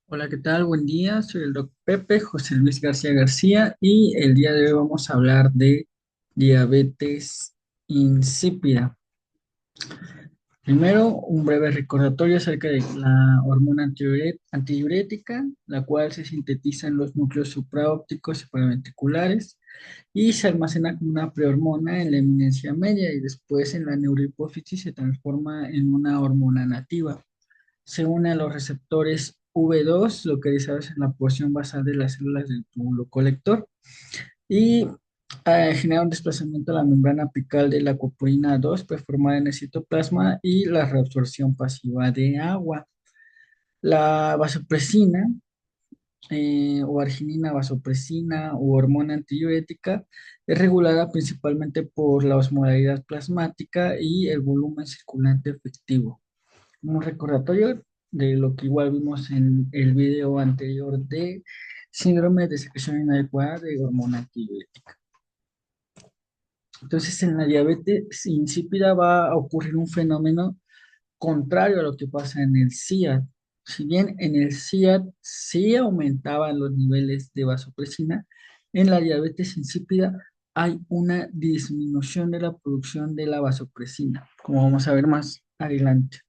Hola, ¿qué tal? Buen día. Soy el doctor Pepe José Luis García García y el día de hoy vamos a hablar de diabetes insípida. Primero, un breve recordatorio acerca de la hormona antidiurética, la cual se sintetiza en los núcleos supraópticos y paraventriculares y se almacena como una prehormona en la eminencia media y después en la neurohipófisis se transforma en una hormona nativa. Se une a los receptores V2 localizados en la porción basal de las células del túbulo colector y genera un desplazamiento a la membrana apical de la acuoporina 2 performada en el citoplasma y la reabsorción pasiva de agua. La vasopresina o arginina vasopresina o hormona antidiurética es regulada principalmente por la osmolaridad plasmática y el volumen circulante efectivo. Un recordatorio de lo que igual vimos en el video anterior de síndrome de secreción inadecuada de hormona antidiurética. Entonces, en la diabetes insípida va a ocurrir un fenómeno contrario a lo que pasa en el SIAD. Si bien en el SIAD sí aumentaban los niveles de vasopresina, en la diabetes insípida hay una disminución de la producción de la vasopresina, como vamos a ver más adelante.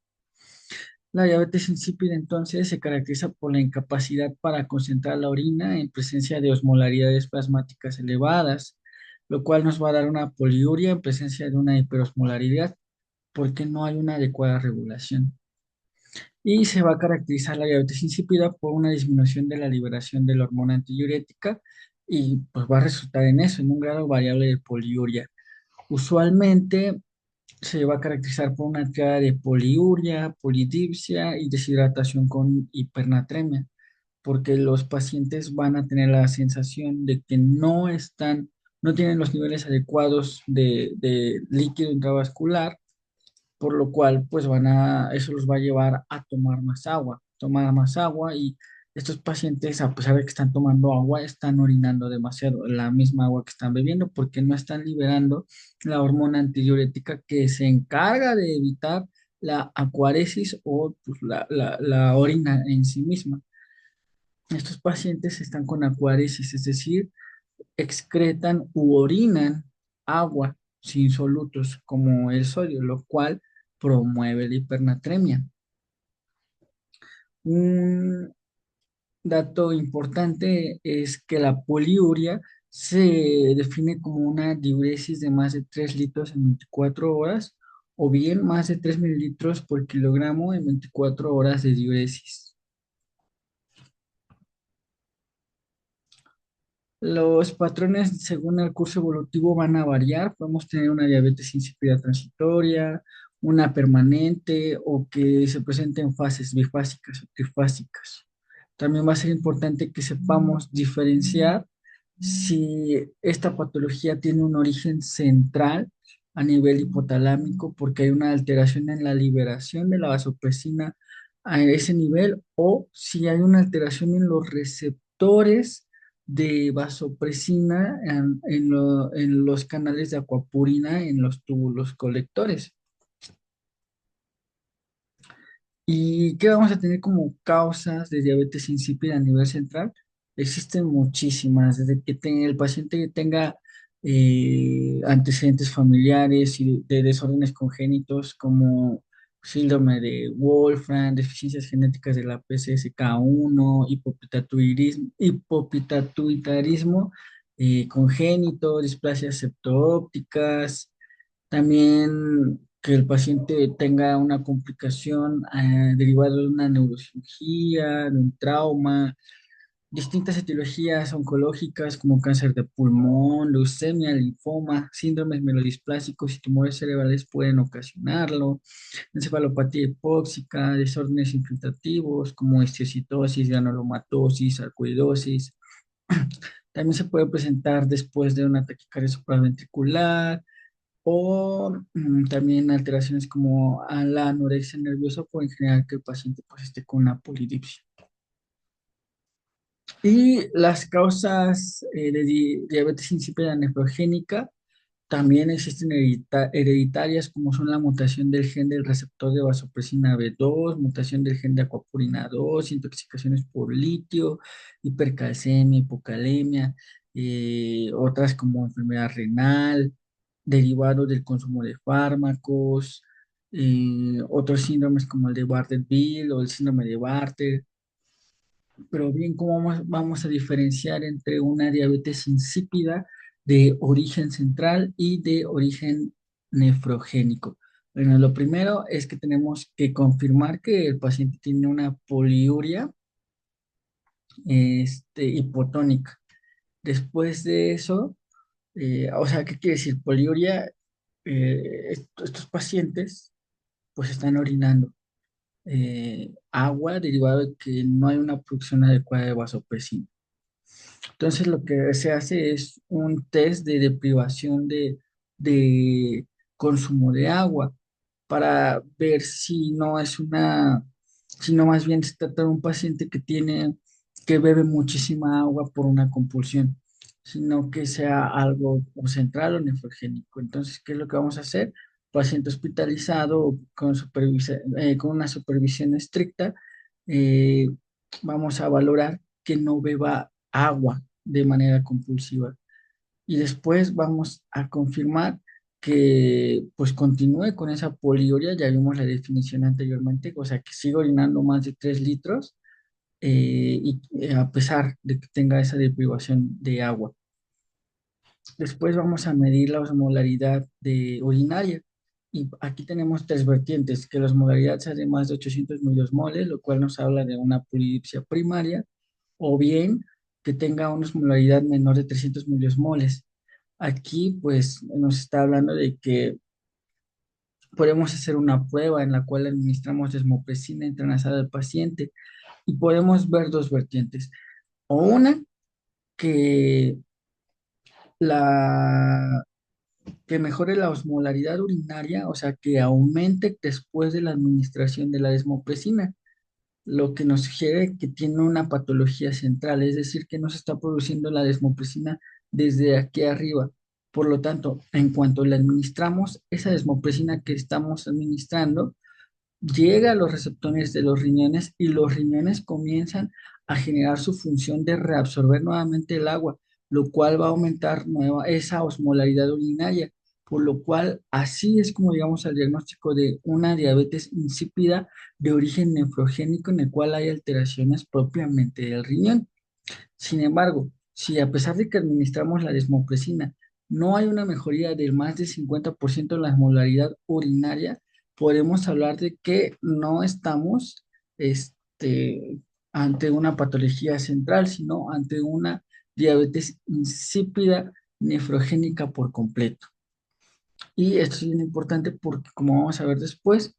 La diabetes insípida entonces se caracteriza por la incapacidad para concentrar la orina en presencia de osmolaridades plasmáticas elevadas, lo cual nos va a dar una poliuria en presencia de una hiperosmolaridad porque no hay una adecuada regulación. Y se va a caracterizar la diabetes insípida por una disminución de la liberación de la hormona antidiurética y pues va a resultar en eso, en un grado variable de poliuria. Usualmente se va a caracterizar por una triada de poliuria, polidipsia y deshidratación con hipernatremia, porque los pacientes van a tener la sensación de que no tienen los niveles adecuados de líquido intravascular, por lo cual eso los va a llevar a tomar más agua y estos pacientes, a pesar de que están tomando agua, están orinando demasiado, la misma agua que están bebiendo, porque no están liberando la hormona antidiurética que se encarga de evitar la acuaresis o pues, la orina en sí misma. Estos pacientes están con acuaresis, es decir, excretan u orinan agua sin solutos como el sodio, lo cual promueve la hipernatremia. Un dato importante es que la poliuria se define como una diuresis de más de 3 litros en 24 horas o bien más de 3 mililitros por kilogramo en 24 horas de diuresis. Los patrones según el curso evolutivo van a variar. Podemos tener una diabetes insípida transitoria, una permanente o que se presente en fases bifásicas o trifásicas. También va a ser importante que sepamos diferenciar si esta patología tiene un origen central a nivel hipotalámico porque hay una alteración en la liberación de la vasopresina a ese nivel o si hay una alteración en los receptores de vasopresina en los canales de acuapurina en los túbulos colectores. ¿Y qué vamos a tener como causas de diabetes insípida a nivel central? Existen muchísimas, desde que el paciente tenga antecedentes familiares y de desórdenes congénitos como síndrome de Wolfram, deficiencias genéticas de la PCSK1, hipopituitarismo congénito, displasias septoópticas, también que el paciente tenga una complicación derivada de una neurocirugía, de un trauma, distintas etiologías oncológicas como cáncer de pulmón, leucemia, linfoma, síndromes mielodisplásicos y tumores cerebrales pueden ocasionarlo, encefalopatía hipóxica, desórdenes infiltrativos como histiocytosis, granulomatosis, sarcoidosis. También se puede presentar después de una taquicardia supraventricular, o también alteraciones como a la anorexia nerviosa pueden generar que el paciente pues esté con una polidipsia. Y las causas de diabetes insípida nefrogénica También existen hereditarias como son la mutación del gen del receptor de vasopresina B2, mutación del gen de acuapurina 2, intoxicaciones por litio, hipercalcemia, hipocalemia, otras como enfermedad renal, derivados del consumo de fármacos, otros síndromes como el de Bardet-Biedl o el síndrome de Bartter. Pero bien, ¿cómo vamos a diferenciar entre una diabetes insípida de origen central y de origen nefrogénico? Bueno, lo primero es que tenemos que confirmar que el paciente tiene una poliuria hipotónica. Después de eso, o sea, ¿qué quiere decir? Poliuria, estos pacientes pues están orinando agua derivada de que no hay una producción adecuada de vasopresina. Entonces lo que se hace es un test de deprivación de consumo de agua para ver si no es si no más bien se trata de un paciente que bebe muchísima agua por una compulsión, sino que sea algo o central o nefrogénico. Entonces, ¿qué es lo que vamos a hacer? Paciente hospitalizado con una supervisión estricta, eh, vamos a valorar que no beba agua de manera compulsiva. Y después vamos a confirmar que pues continúe con esa poliuria, ya vimos la definición anteriormente, o sea que siga orinando más de 3 litros a pesar de que tenga esa deprivación de agua. Después vamos a medir la osmolaridad de urinaria. Y aquí tenemos tres vertientes, que la osmolaridad sea de más de 800 miliosmoles, lo cual nos habla de una polidipsia primaria, o bien que tenga una osmolaridad menor de 300 miliosmoles. Aquí pues nos está hablando de que podemos hacer una prueba en la cual administramos desmopresina intranasal al paciente y podemos ver dos vertientes. O una, que la que mejore la osmolaridad urinaria, o sea, que aumente después de la administración de la desmopresina, lo que nos sugiere que tiene una patología central, es decir, que no se está produciendo la desmopresina desde aquí arriba. Por lo tanto, en cuanto le administramos esa desmopresina que estamos administrando, llega a los receptores de los riñones y los riñones comienzan a generar su función de reabsorber nuevamente el agua, lo cual va a aumentar esa osmolaridad urinaria, por lo cual así es como llegamos al diagnóstico de una diabetes insípida de origen nefrogénico en el cual hay alteraciones propiamente del riñón. Sin embargo, si a pesar de que administramos la desmopresina, no hay una mejoría del más del 50% en la osmolaridad urinaria, podemos hablar de que no estamos este, ante una patología central, sino ante una diabetes insípida nefrogénica por completo. Y esto es bien importante porque, como vamos a ver después,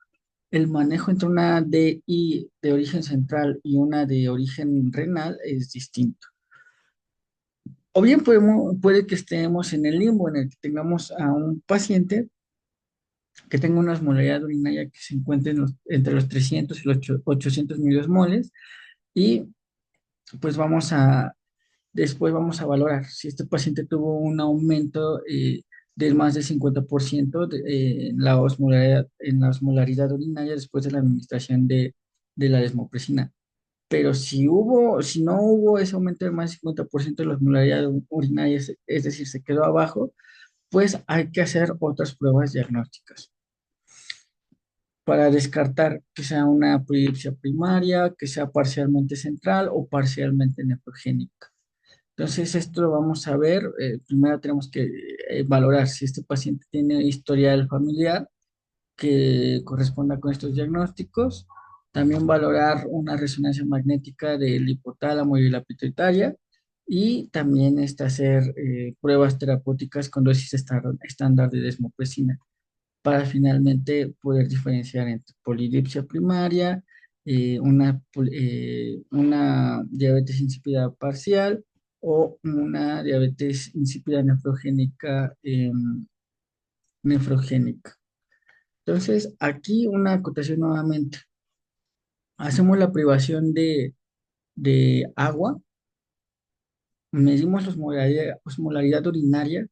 el manejo entre una DI de origen central y una de origen renal es distinto. O bien puede que estemos en el limbo en el que tengamos a un paciente que tenga una osmolaridad urinaria que se encuentre entre los 300 y los 800 miliosmoles y pues después vamos a valorar si este paciente tuvo un aumento del más del 50% en la osmolaridad urinaria después de la administración de la desmopresina. Pero si no hubo ese aumento de más del 50% de la osmolaridad urinaria, es decir, se quedó abajo, pues hay que hacer otras pruebas diagnósticas para descartar que sea una polidipsia primaria, que sea parcialmente central o parcialmente nefrogénica. Entonces, esto lo vamos a ver. Primero tenemos que valorar si este paciente tiene historial familiar que corresponda con estos diagnósticos. También valorar una resonancia magnética del hipotálamo y la pituitaria. Y también hacer pruebas terapéuticas con dosis estándar de desmopresina para finalmente poder diferenciar entre polidipsia primaria, una diabetes insípida parcial o una diabetes insípida nefrogénica. Entonces, aquí una acotación nuevamente. Hacemos la privación de agua, medimos la osmolaridad urinaria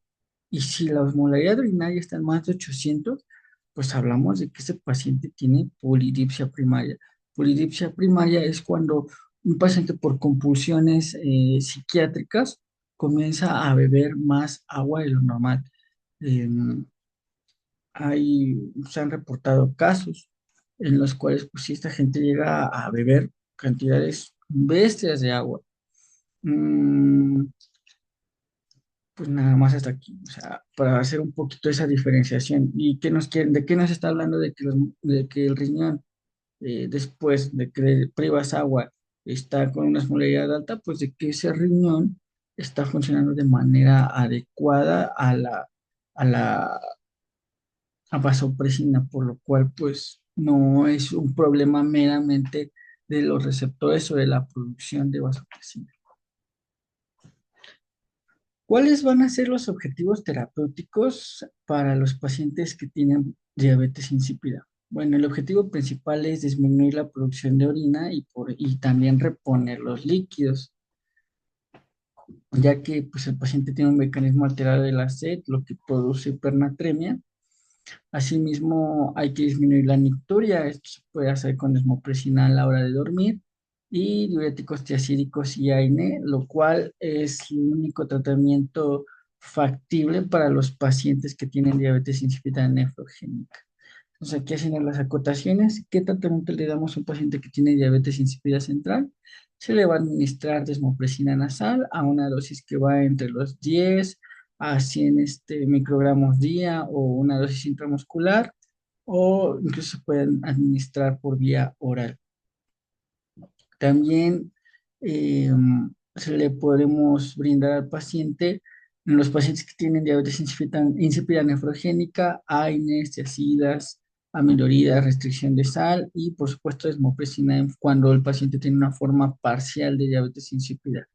Y si la osmolaridad urinaria está en más de 800, pues hablamos de que ese paciente tiene polidipsia primaria. Polidipsia primaria es cuando un paciente por compulsiones psiquiátricas comienza a beber más agua de lo normal. Em, Se han reportado casos en los cuales pues, si esta gente llega a beber cantidades bestias de agua. Mm, pues nada más hasta aquí, o sea, para hacer un poquito esa diferenciación. ¿Y qué nos quieren? ¿De qué nos está hablando de que, de que el riñón, después de que le privas agua, está con una osmolaridad alta? Pues de que ese riñón está funcionando de manera adecuada a la a vasopresina, por lo cual pues no es un problema meramente de los receptores o de la producción de vasopresina. ¿Cuáles van a ser los objetivos terapéuticos para los pacientes que tienen diabetes insípida? Bueno, el objetivo principal es disminuir la producción de orina y también reponer los líquidos, ya que pues, el paciente tiene un mecanismo alterado de la sed, lo que produce hipernatremia. Asimismo, hay que disminuir la nicturia. Esto se puede hacer con desmopresina a la hora de dormir y diuréticos tiacídicos y AINE, lo cual es el único tratamiento factible para los pacientes que tienen diabetes insípida nefrogénica. Entonces, aquí haciendo las acotaciones, ¿qué tratamiento le damos a un paciente que tiene diabetes insípida central? Se le va a administrar desmopresina nasal a una dosis que va entre los 10 a 100 microgramos día o una dosis intramuscular, o incluso se pueden administrar por vía oral. También eh, se le podemos brindar al paciente, en los pacientes que tienen diabetes insípida nefrogénica, AINES, tiazidas, amiloridas, restricción de sal y por supuesto desmopresina cuando el paciente tiene una forma parcial de diabetes insípida.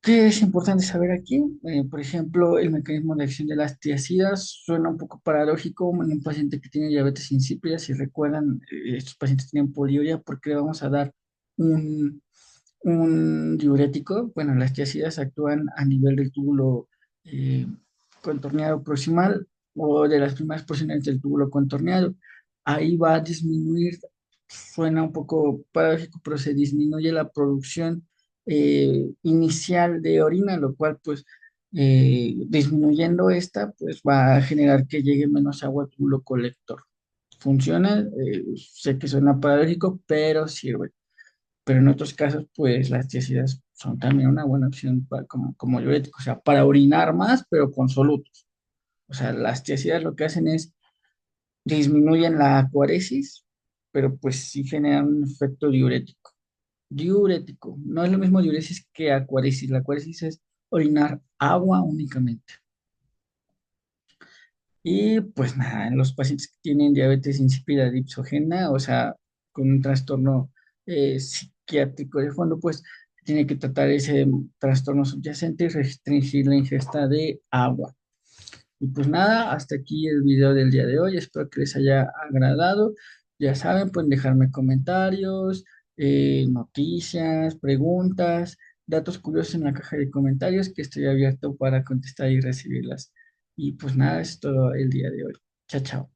¿Qué es importante saber aquí? Por ejemplo, el mecanismo de acción de las tiazidas suena un poco paradójico en un paciente que tiene diabetes insípida. Si recuerdan, estos pacientes tienen poliuria porque le vamos a dar un, un diurético. Bueno, las tiazidas actúan a nivel del túbulo eh, contorneado proximal o de las primeras porciones del túbulo contorneado. Ahí va a disminuir, suena un poco paradójico, pero se disminuye la producción inicial de orina, lo cual pues disminuyendo esta pues va a generar que llegue menos agua al túbulo colector. Funciona, sé que suena paradójico, pero sirve. Pero en otros casos pues las tiazidas son también una buena opción como diurético, o sea, para orinar más, pero con solutos. O sea, las tiazidas lo que hacen es disminuyen la acuaresis, pero pues sí generan un efecto diurético. Diurético. No es lo mismo diuresis que acuaresis. La acuaresis es orinar agua únicamente. Y pues nada, en los pacientes que tienen diabetes insípida dipsogena, o sea, con un trastorno psiquiátrico de fondo, pues tiene que tratar ese trastorno subyacente y restringir la ingesta de agua. Y pues nada, hasta aquí el video del día de hoy. Espero que les haya agradado. Ya saben, pueden dejarme comentarios, noticias, preguntas, datos curiosos en la caja de comentarios que estoy abierto para contestar y recibirlas. Y pues nada, es todo el día de hoy. Chao, chao.